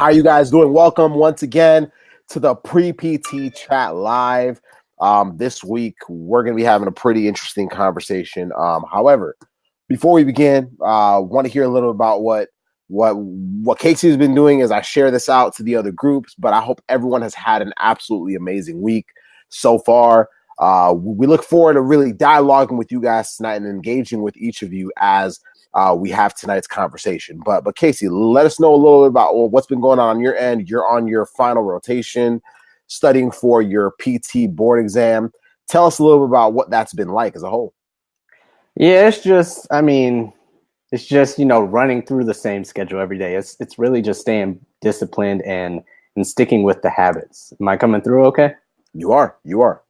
How are you guys doing? Welcome once again to the Pre-PT Chat Live. This week, we're going to be having a pretty interesting conversation. However, before we begin, want to hear a little about what Casey's been doing as I share this out to the other groups, but I hope everyone has had an absolutely amazing week so far. We look forward to really dialoguing with you guys tonight and engaging with each of you as we have tonight's conversation. But Casey, let us know a little bit about what's been going on your end. You're on your final rotation, studying for your PT board exam. Tell us a little bit about what that's been like as a whole. Yeah, it's just running through the same schedule every day. It's really just staying disciplined and sticking with the habits. Am I coming through okay? You are. All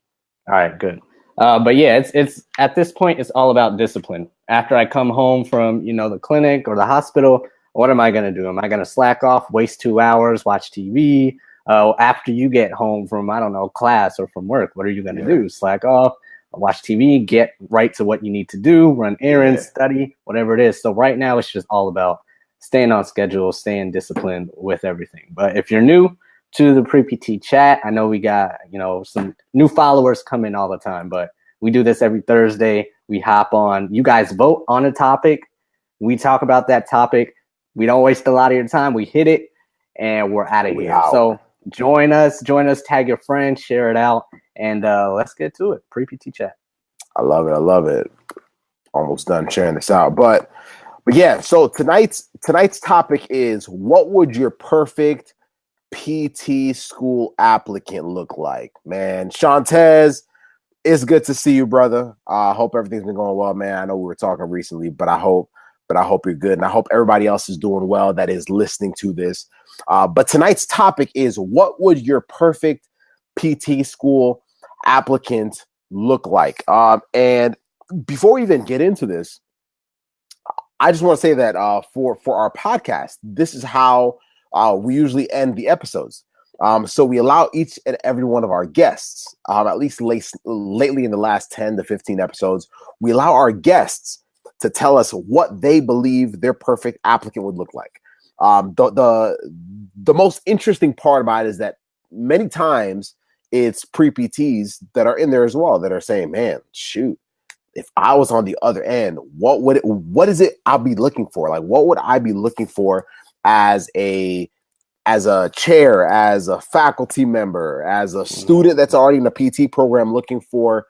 right, good. But yeah, it's at this point, it's all about discipline. After I come home from, the clinic or the hospital, what am I going to do? Am I going to slack off, waste 2 hours, watch TV? After you get home from, class or from work, what are you going to do? Slack off, watch TV, get right to what you need to do, run errands, study, whatever it is. So right now, it's just all about staying on schedule, staying disciplined with everything. But if you're new to the Pre-PT Chat, I know we got, some new followers come in all the time, but we do this every Thursday. We hop on. You guys vote on a topic. We talk about that topic. We don't waste a lot of your time. We hit it, and we're out of here. So join us, tag your friends, share it out, and let's get to it. Pre-PT Chat. I love it. Almost done sharing this out. But yeah, so tonight's topic is, what would your perfect PT school applicant look like? Man, Shantez, it's good to see you, brother. I hope everything's been going well, man. I know we were talking recently, but I hope you're good, and I hope everybody else is doing well that is listening to this. But tonight's topic is, what would your perfect PT school applicant look like? And before we even get into this, I just want to say that for our podcast, this is how we usually end the episodes. So we allow each and every one of our guests, at least lately in the last 10 to 15 episodes, we allow our guests to tell us what they believe their perfect applicant would look like. The most interesting part about it is that many times it's pre-PTs that are in there as well that are saying, man, shoot, if I was on the other end, what is it I'll be looking for? Like, what would I be looking for as a chair, as a faculty member, as a student that's already in a PT program looking for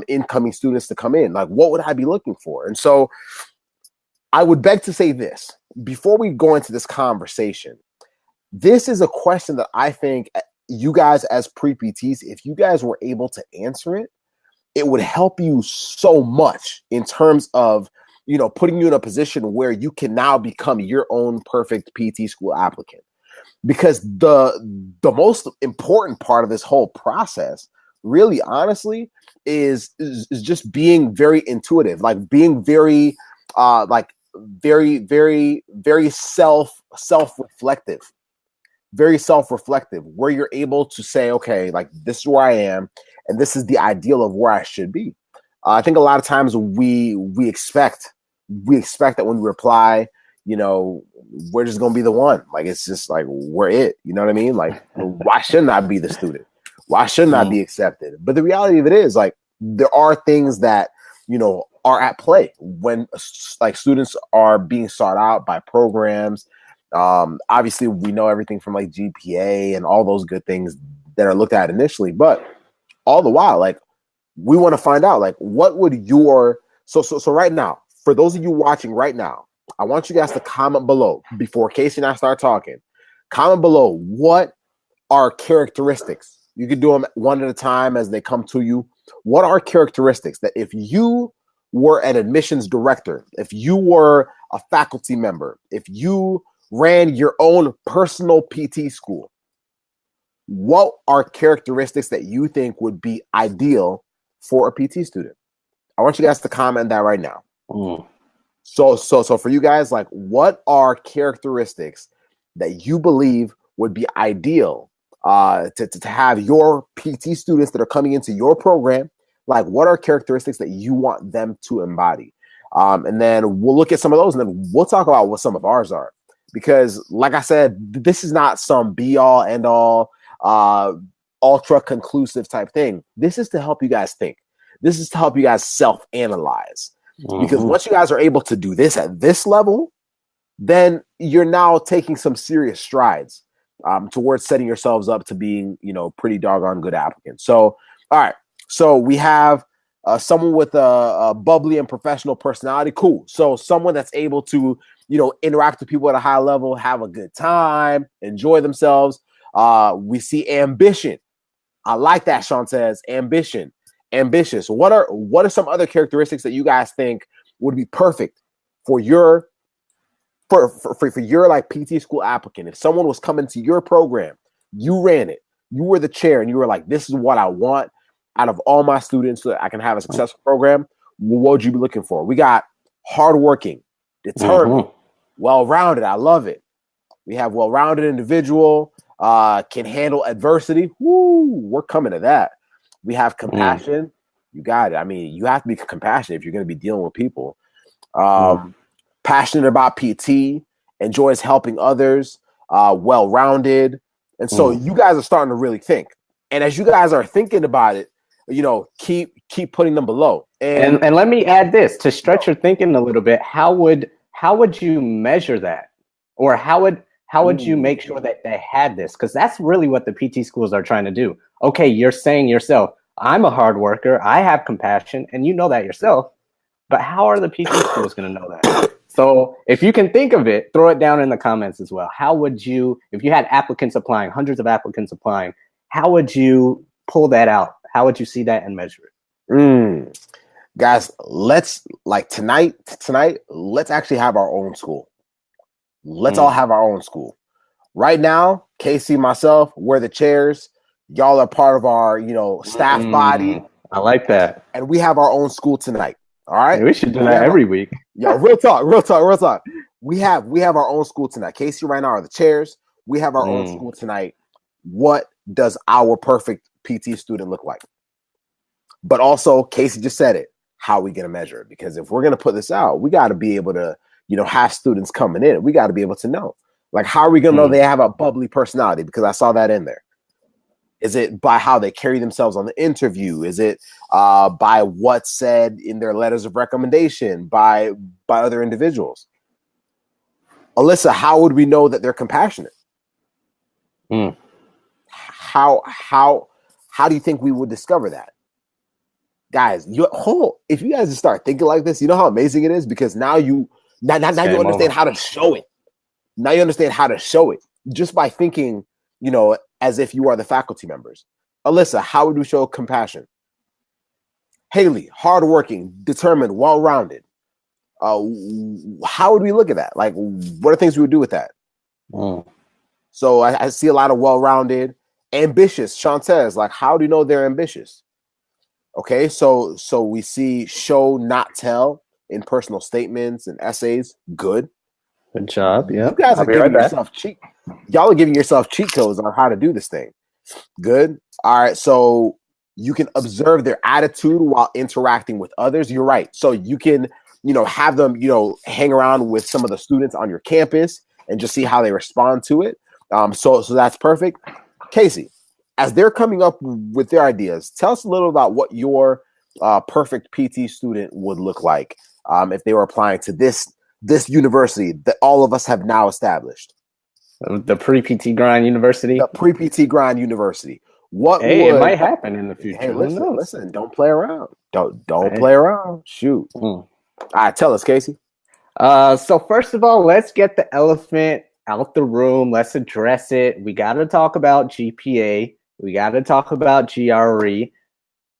incoming students to come in? Like, what would I be looking for? And so I would beg to say this, before we go into this conversation, this is a question that I think you guys as pre-PTs, if you guys were able to answer it, it would help you so much in terms of, putting you in a position where you can now become your own perfect PT school applicant. Because the most important part of this whole process, really, honestly, is just being very intuitive, like being very, very, very, very self-reflective, where you're able to say, okay, like, this is where I am, and this is the ideal of where I should be. I think a lot of times we expect that when we apply, we're just going to be the one. Like, it's just like, we're it. You know what I mean? Like, why shouldn't I be the student? Why shouldn't I be accepted? But the reality of it is, like, there are things that, are at play when, like, students are being sought out by programs. Obviously, we know everything from, like, GPA and all those good things that are looked at initially. But all the while, like, we want to find out, like, what would your – so right now, for those of you watching right now, I want you guys to comment below before Casey and I start talking. Comment below, what are characteristics? You can do them one at a time as they come to you. What are characteristics that if you were an admissions director, if you were a faculty member, if you ran your own personal PT school, what are characteristics that you think would be ideal for a PT student? I want you guys to comment that right now. So for you guys, like, what are characteristics that you believe would be ideal to have your PT students that are coming into your program? Like, what are characteristics that you want them to embody? And then we'll look at some of those, and then we'll talk about what some of ours are. because, like I said, this is not some be all end all, ultra conclusive type thing. This is to help you guys think. This is to help you guys self analyze. Because once you guys are able to do this at this level, then you're now taking some serious strides towards setting yourselves up to being, pretty doggone good applicants. So, all right. So we have someone with a bubbly and professional personality. Cool. So someone that's able to, interact with people at a high level, have a good time, enjoy themselves. We see ambition. I like that, Shantez. Ambition. Ambitious. What are some other characteristics that you guys think would be perfect for your like PT school applicant? If someone was coming to your program, you ran it, you were the chair, and you were like, this is what I want out of all my students so that I can have a successful program, what would you be looking for? We got hardworking, determined, well-rounded. I love it. We have well-rounded individual, can handle adversity. Woo, we're coming to that. We have compassion. You got it. I mean, you have to be compassionate if you're going to be dealing with people. Passionate about PT, enjoys helping others, well-rounded. And so you guys are starting to really think. And as you guys are thinking about it, keep putting them below. And let me add this to stretch your thinking a little bit. How would you measure that? Or how would you make sure that they had this? Because that's really what the PT schools are trying to do. Okay, you're saying yourself, I'm a hard worker, I have compassion, and you know that yourself. But how are the PT schools going to know that? So if you can think of it, throw it down in the comments as well. How would you, if you had applicants applying, hundreds of applicants applying, how would you pull that out? How would you see that and measure it? Guys, let's tonight, let's actually have our own school. Let's all have our own school. Right now, Casey, myself, we're the chairs. Y'all are part of our, staff body. I like that. And we have our own school tonight. All right. Yeah, we should do that every week. Yo, real talk. We have our own school tonight. Casey right now are the chairs. We have our own school tonight. What does our perfect PT student look like? But also, Casey just said it. How are we going to measure it? Because if we're going to put this out, we got to be able to, have students coming in. We got to be able to know. Like, how are we going to know they have a bubbly personality? Because I saw that in there. Is it by how they carry themselves on the interview? Is it by what's said in their letters of recommendation by other individuals? Alyssa, how would we know that they're compassionate? How do you think we would discover that? Guys, if you guys just start thinking like this, you know how amazing it is? Because now you understand how to show it. Now you understand how to show it just by thinking, as if you are the faculty members. Alyssa, how would we show compassion? Haley, hardworking, determined, well-rounded. How would we look at that? Like, what are things we would do with that? So I see a lot of well-rounded, ambitious. Shantez, like, how do you know they're ambitious? Okay, so we see show, not tell in personal statements and essays. Good job. Yeah, you guys are giving yourself y'all are giving yourself cheat codes on how to do this thing. Good. All right, so you can observe their attitude while interacting with others. You're right. So you can, have them, hang around with some of the students on your campus and just see how they respond to it. So that's perfect. Casey, as they're coming up with their ideas, tell us a little about what your perfect PT student would look like if they were applying to this university that all of us have now established. The pre-PT grind university. The pre-PT grind university. It might happen in the future. Hey, listen, don't play around. Don't play around. Shoot. All right, tell us, Casey. So first of all, let's get the elephant out the room. Let's address it. We got to talk about GPA. We got to talk about GRE.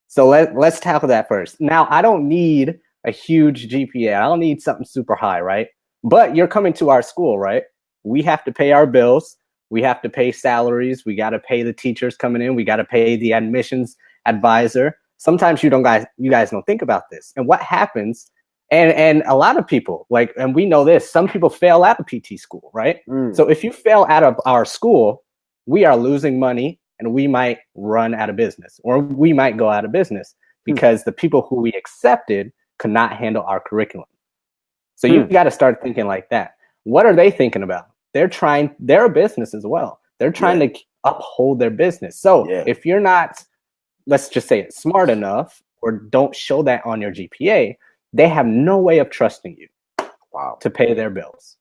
So let's tackle that first. Now, I don't need a huge GPA. I don't need something super high, right? But you're coming to our school, right? We have to pay our bills. We have to pay salaries. We got to pay the teachers coming in. We got to pay the admissions advisor. Sometimes you guys don't think about this. And what happens, and a lot of people, and we know this, some people fail out of PT school, right? So if you fail out of our school, we are losing money and we might run out of business, or we might go out of business because the people who we accepted could not handle our curriculum. So you got to start thinking like that. What are they thinking about? they're a business as well. They're trying to uphold their business. So if you're not, let's just say it, smart enough, or don't show that on your GPA, they have no way of trusting you to pay their bills.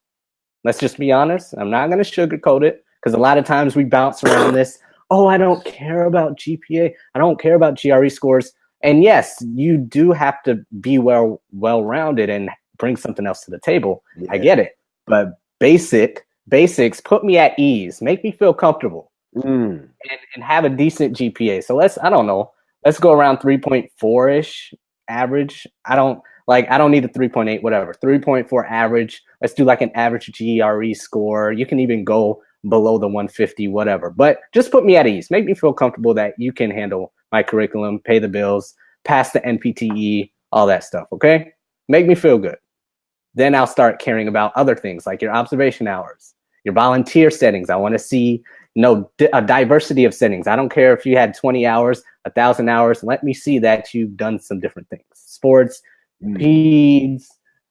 Let's just be honest. I'm not going to sugarcoat it, because a lot of times we bounce around this. Oh, I don't care about GPA. I don't care about GRE scores. And yes, you do have to be well-rounded and bring something else to the table. I get it. But basics put me at ease, make me feel comfortable, and have a decent GPA. So let's go around 3.4-ish average. I don't need a 3.8, whatever. 3.4 average. Let's do like an average GRE score. You can even go below the 150, whatever. But just put me at ease. Make me feel comfortable that you can handle my curriculum, pay the bills, pass the NPTE, all that stuff, okay? Make me feel good. Then I'll start caring about other things like your observation hours, your volunteer settings. I want to see a diversity of settings. I don't care if you had 20 hours, 1,000 hours. Let me see that you've done some different things. Sports, peds,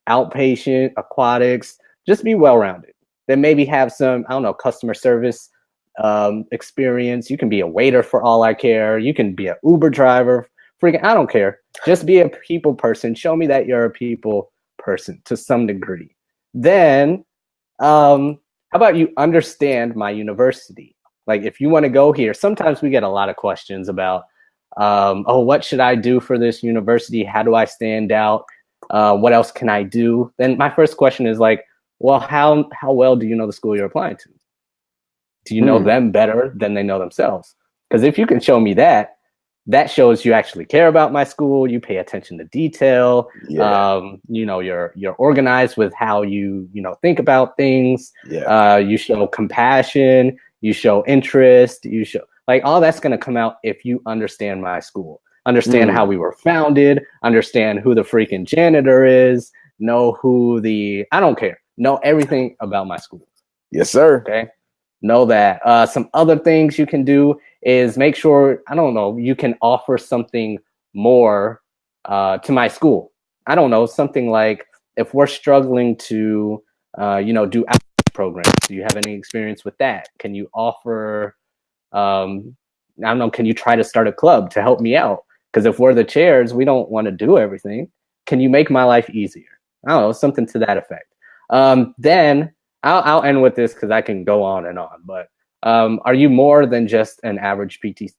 outpatient, aquatics. Just be well-rounded. Then maybe have some, customer service experience. You can be a waiter for all I care. You can be an Uber driver. Freaking, I don't care. Just be a people person. Show me that you're a people person to some degree. Then, how about you understand my university? Like, if you want to go here, sometimes we get a lot of questions about, what should I do for this university? How do I stand out? What else can I do? Then my first question is like, well, how well do you know the school you're applying to? Do you know them better than they know themselves? Because if you can show me that shows you actually care about my school. You pay attention to detail. You're organized with how you think about things. You show compassion. You show interest. You show, like, all that's going to come out if you understand my school. Understand how we were founded. Understand who the freaking janitor is. Know who I don't care. Know everything about my school. Yes, sir. Okay. Know that. Some other things you can do is make sure, you can offer something more to my school. I don't know, something like if we're struggling to, do outreach programs. Do you have any experience with that? Can you offer, can you try to start a club to help me out? Because if we're the chairs, we don't want to do everything. Can you make my life easier? I don't know, something to that effect. Then I'll end with this because I can go on and on. But are you more than just an average PT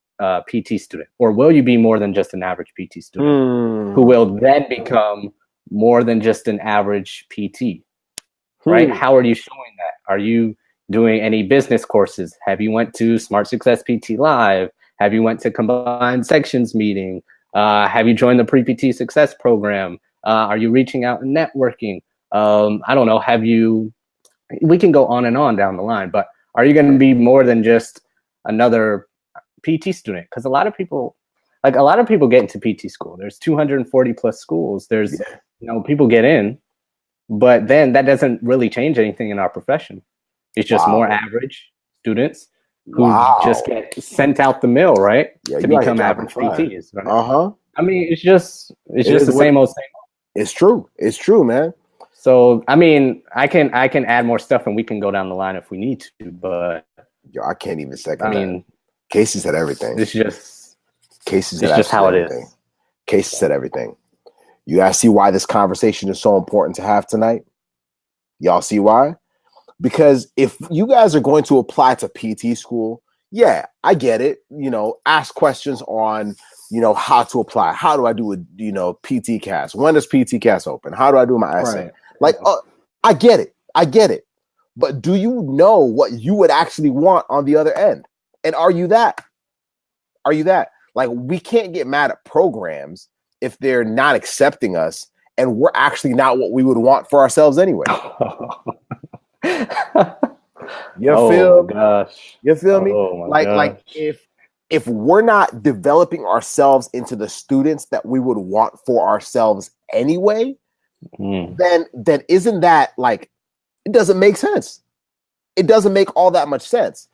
student, or will you be more than just an average PT student who will then become more than just an average PT? Right? How are you showing that? Are you doing any business courses? Have you went to Smart Success PT Live? Have you went to Combined Sections meeting? Have you joined the Pre-PT Success program? Are you reaching out and networking? I don't know. We can go on and on down the line, but are you going to be more than just another PT student? Because a lot of people get into PT school. There's 240 plus schools. There's, people get in, but then that doesn't really change anything in our profession. It's just more average students who just get sent out the mill, right? To become average PTs. Right? I mean, it's just the same old. It's true. It's true, man. So, I mean, I can add more stuff and we can go down the line if we need to, but I can't even second that. Casey said everything. It's just how it everything. Is. Casey said everything. You guys see why this conversation is so important to have tonight? Y'all see why? Because if you guys are going to apply to PT school, I get it. Ask questions on, how to apply. How do I do a, PT cast? When does PT cast open? How do I do my essay? Right. I get it. But do you know what you would actually want on the other end? And are you that? Like, we can't get mad at programs if they're not accepting us and we're actually not what we would want for ourselves anyway. You feel me? Like if we're not developing ourselves into the students that we would want for ourselves anyway, then isn't that, like, it doesn't make sense. It doesn't make all that much sense.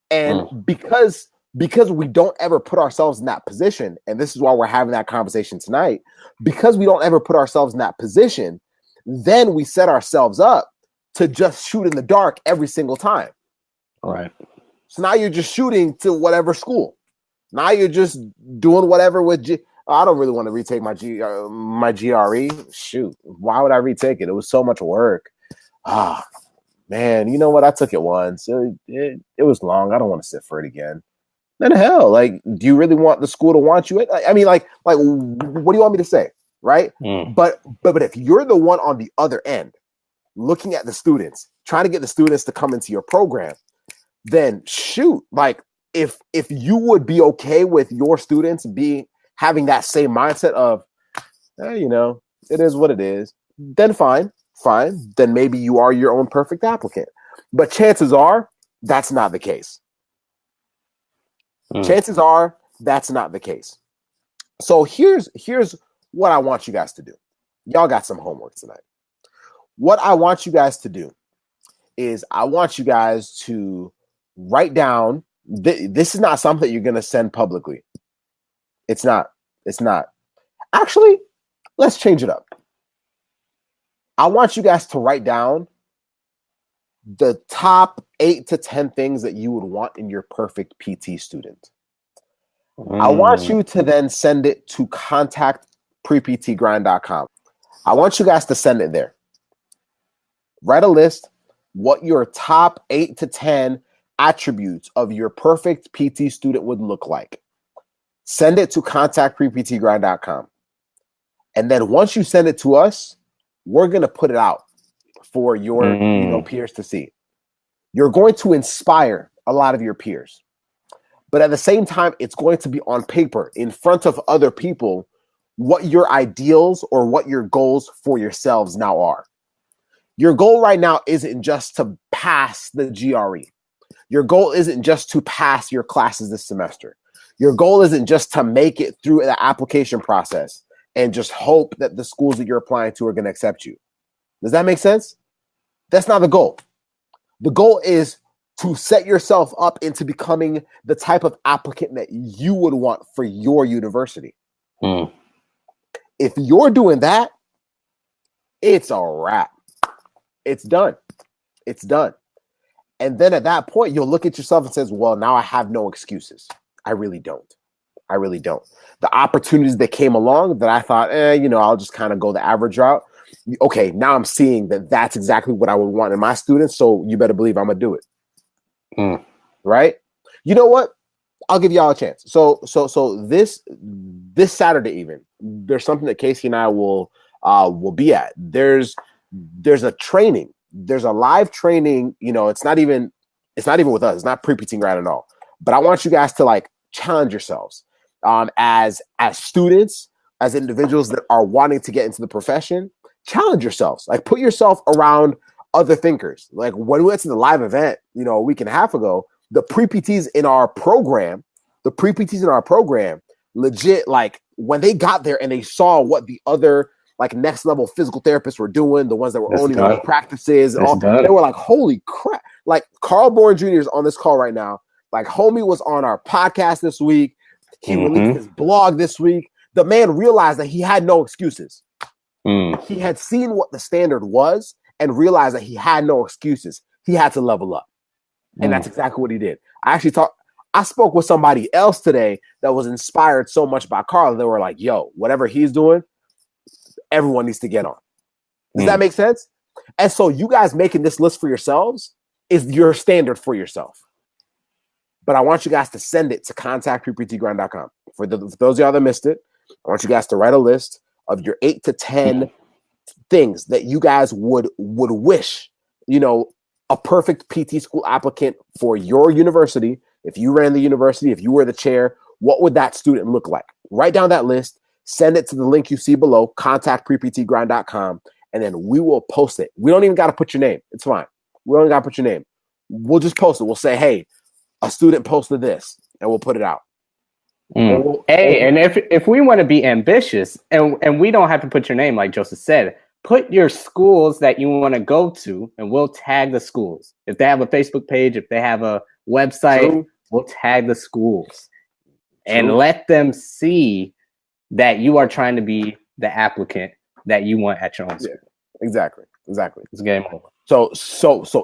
And because we don't ever put ourselves in that position, and this is why we're having that conversation tonight, because we don't ever put ourselves in that position, then we set ourselves up to just shoot in the dark every single time. Right. So now you're just shooting to whatever school. Now you're just doing whatever with I don't really want to retake my GRE. Shoot, why would I retake it? It was so much work. Ah, man, you know what? I took it once. It was long. I don't want to sit for it again. Then hell, like, do you really want the school to want you? I mean, like, what do you want me to say, right? But if you're the one on the other end, looking at the students, trying to get the students to come into your program, then shoot, like, if you would be okay with your students having that same mindset of, you know, it is what it is, then fine. Then maybe you are your own perfect applicant. But chances are that's not the case. Chances are that's not the case. So here's what I want you guys to do. Y'all got some homework tonight. What I want you guys to do is I want you guys to write down. This is not something you're going to send publicly. It's not. Actually, let's change it up. I want you guys to write down the top 8 to 10 things that you would want in your perfect PT student. I want you to then send it to contactpreptgrind.com. I want you guys to send it there. Write a list, what your top 8 to 10 attributes of your perfect PT student would look like. Send it to contactpreptgrind.com. And then once you send it to us, we're going to put it out for your peers to see. You're going to inspire a lot of your peers. But at the same time, it's going to be on paper in front of other people what your ideals or what your goals for yourselves now are. Your goal right now isn't just to pass the GRE. Your goal isn't just to pass your classes this semester. Your goal isn't just to make it through the application process and just hope that the schools that you're applying to are going to accept you. Does that make sense? That's not the goal. The goal is to set yourself up into becoming the type of applicant that you would want for your university. If you're doing that, it's a wrap. It's done. It's done. And then at that point, you'll look at yourself and says, well, now I have no excuses. I really don't. The opportunities that came along that I thought, I'll just kind of go the average route. Okay, now I'm seeing that that's exactly what I would want in my students. So you better believe I'm going to do it. Right? You know what? I'll give y'all a chance. So this Saturday even, there's something that Casey and I will be at. There's a training. There's a live training. It's not even with us. It's not pre-PT grad at all. But I want you guys to like challenge yourselves as students, as individuals that are wanting to get into the profession. Challenge yourselves. Like put yourself around other thinkers. Like when we went to the live event, a week and a half ago, the pre-PTs in our program, legit, like when they got there and they saw what the other like next level physical therapists were doing, the ones that were owning their practices and all, they were like, holy crap. Like Carl Bourne Jr. is on this call right now. Like homie was on our podcast this week. He released his blog this week. The man realized that he had no excuses. He had seen what the standard was and realized that he had no excuses. He had to level up. And that's exactly what he did. I spoke with somebody else today that was inspired so much by Carl. They were like, yo, whatever he's doing, everyone needs to get on. Does that make sense? And so you guys making this list for yourselves is your standard for yourself. But I want you guys to send it to contactpreptgrind.com. For those of y'all that missed it, I want you guys to write a list of your 8 to 10 things that you guys would wish, a perfect PT school applicant for your university. If you ran the university, if you were the chair, what would that student look like? Write down that list, send it to the link you see below, contactpreptgrind.com, and then we will post it. We don't even got to put your name. It's fine. We don't got to put your name. We'll just post it. We'll say, hey, a student posted this, and we'll put it out. And if we want to be ambitious, and we don't have to put your name, like Joseph said, put your schools that you want to go to, and we'll tag the schools. If they have a Facebook page, if they have a website, we'll tag the schools and let them see that you are trying to be the applicant that you want at your own school. Yeah, exactly. It's game over. So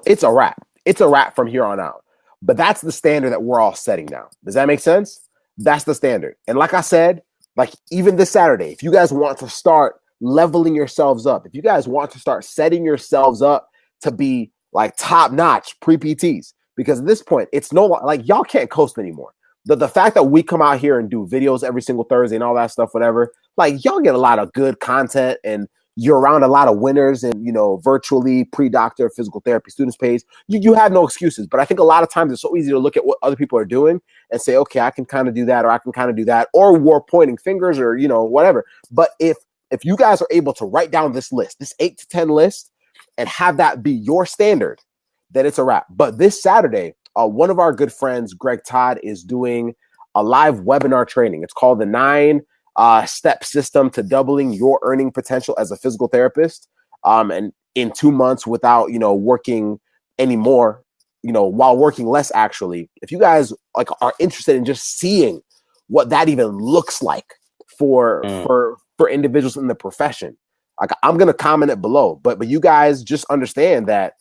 it's a wrap. It's a wrap from here on out. But that's the standard that we're all setting now. Does that make sense? That's the standard. And like I said, like even this Saturday, if you guys want to start leveling yourselves up, if you guys want to start setting yourselves up to be like top notch pre-PTs, because at this point, it's no like y'all can't coast anymore. The fact that we come out here and do videos every single Thursday and all that stuff, whatever, like y'all get a lot of good content and you're around a lot of winners and, you know, virtually pre-doctor physical therapy students pays. You have no excuses. But I think a lot of times it's so easy to look at what other people are doing and say, okay, I can kind of do that, or I can kind of do that, or we're pointing fingers, or, you know, whatever. But if you guys are able to write down this list, this 8 to 10 list, and have that be your standard, then it's a wrap. But this Saturday, one of our good friends, Greg Todd, is doing a live webinar training. It's called the 9 step system to doubling your earning potential as a physical therapist. And in 2 months without, you know, working anymore, you know, while working less, actually, if you guys like are interested in just seeing what that even looks like for individuals in the profession, like I'm going to comment it below, but you guys just understand that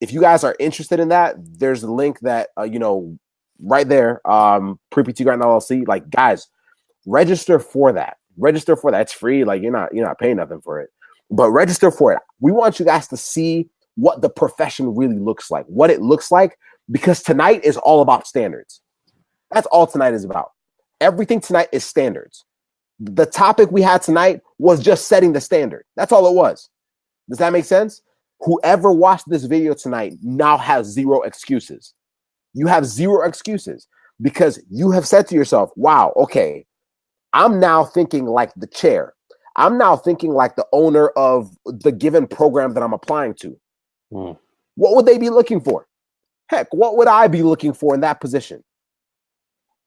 if you guys are interested in that, there's a link that, you know, right there, Pre-PT Grind LLC, like guys, register for that. Register for that. It's free. Like you're not paying nothing for it, but register for it. We want you guys to see what the profession really looks like, what it looks like, because tonight is all about standards. That's all tonight is about. Everything tonight is standards. The topic we had tonight was just setting the standard. That's all it was. Does that make sense? Whoever watched this video tonight now has zero excuses. You have zero excuses because you have said to yourself, wow, okay, I'm now thinking like the chair. I'm now thinking like the owner of the given program that I'm applying to. What would they be looking for? Heck, what would I be looking for in that position?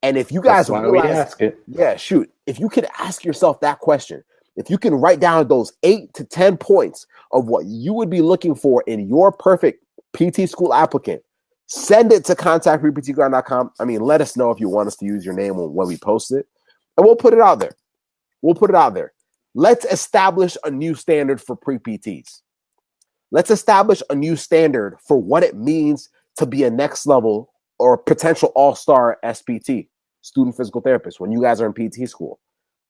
And if you guys realize, yeah, shoot, if you could ask yourself that question, if you can write down those 8 to 10 points of what you would be looking for in your perfect PT school applicant, send it to contact@preptgrind.com. I mean, let us know if you want us to use your name when we post it, and we'll put it out there. We'll put it out there. Let's establish a new standard for pre-PTs. Let's establish a new standard for what it means to be a next level or potential all-star SPT, student physical therapist, when you guys are in PT school.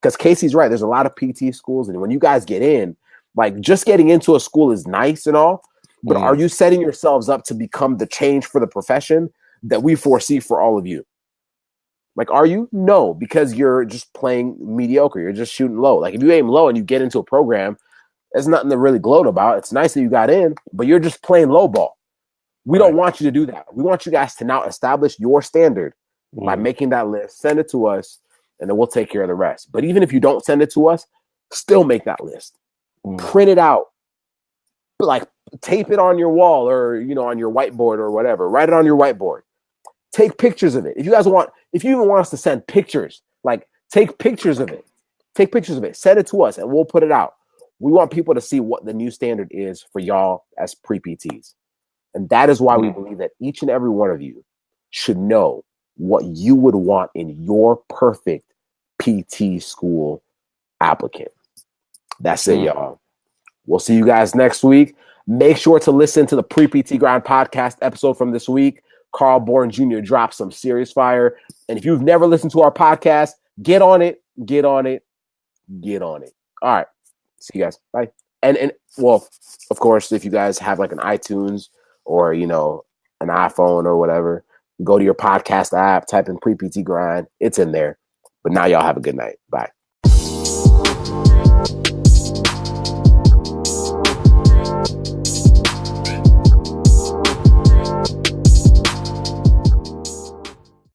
Because Casey's right. There's a lot of PT schools, and when you guys get in, like just getting into a school is nice and all, but are you setting yourselves up to become the change for the profession that we foresee for all of you? Like, are you? No, because you're just playing mediocre. You're just shooting low. Like if you aim low and you get into a program, there's nothing to really gloat about. It's nice that you got in, but you're just playing low ball. We don't want you to do that. We want you guys to now establish your standard by making that list, send it to us, and then we'll take care of the rest. But even if you don't send it to us, still make that list. Print it out. Like tape it on your wall or, you know, on your whiteboard or whatever. Write it on your whiteboard. Take pictures of it. If you even want us to send pictures, like take pictures of it. Take pictures of it. Send it to us and we'll put it out. We want people to see what the new standard is for y'all as pre-PTs. And that is why we believe that each and every one of you should know what you would want in your perfect PT school applicant. That's it, y'all. We'll see you guys next week. Make sure to listen to the Pre-PT Grind podcast episode from this week. Carl Bourne Jr. dropped some serious fire. And if you've never listened to our podcast, get on it. Get on it. Get on it. All right. See you guys. Bye. And well, of course, if you guys have like an iTunes or, you know, an iPhone or whatever, go to your podcast app, type in Pre-PT Grind. It's in there. But now y'all have a good night. Bye.